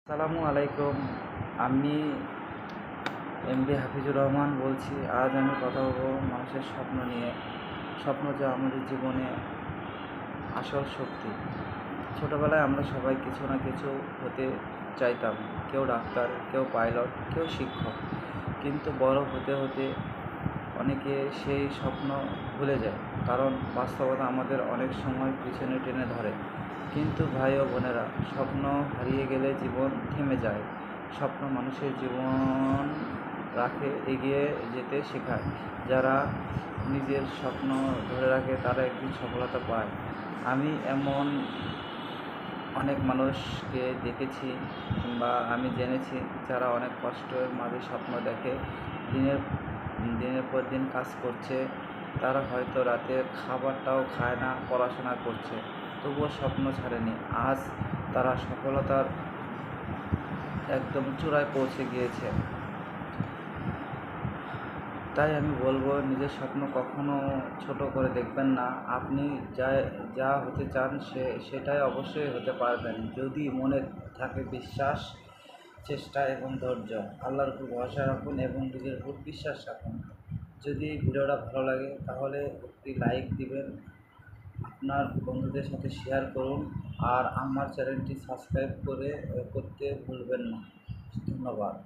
আসসালামু আলাইকুম। আমি এমডি হাফিজুর রহমান বলছি। আজ আমি কথা বলবো মানুষের স্বপ্ন নিয়ে। স্বপ্ন যা আমাদের জীবনে আসল শক্তি। ছোটোবেলায় আমরা সবাই কিছু না কিছু হতে চাইতাম। কেউ ডাক্তার, কেউ পাইলট, কেউ শিক্ষক। কিন্তু বড় হতে হতে অনেকে সেই স্বপ্ন ভুলে যায়, কারণ বাস্তবতা আমাদের অনেক সময় পিছনে টেনে ধরে। কিন্তু ভাই ও বোনেরা, স্বপ্ন হারিয়ে গেলে জীবন থেমে যায়। স্বপ্ন মানুষের জীবন রাখে, এগিয়ে যেতে শেখায়। যারা নিজের স্বপ্ন ধরে রাখে তারা একদিন সফলতা পায়। আমি এমন অনেক মানুষকে দেখেছি কিংবা আমি জেনেছি যারা অনেক কষ্টের মাঝে স্বপ্ন দেখে, দিনের দিনের পর দিন কাজ করছে। তারা হয়তো রাতের খাবারটাও খায় না, পড়াশোনা করছে, তবুও স্বপ্ন ছাড়েনি। আজ তারা সফলতার একদম চূড়ায় পৌঁছে গিয়েছে। তাই আমি বলবো, নিজের স্বপ্ন কখনো ছোট করে দেখবেন না। আপনি যা যা হতে চান সেটাই অবশ্যই হতে পারবেন, যদি মনে থাকে বিশ্বাস, চেষ্টা এবং ধৈর্য। আল্লাহর উপর ভরসা রাখুন এবং নিজের উপর বিশ্বাস রাখুন। যদি ভিডিওটা ভালো লাগে তাহলে একটি লাইক দিবেন, আপনার বন্ধুদের সাথে শেয়ার করুন, আর আমার চ্যানেলটি সাবস্ক্রাইব করতে ভুলবেন না। ধন্যবাদ।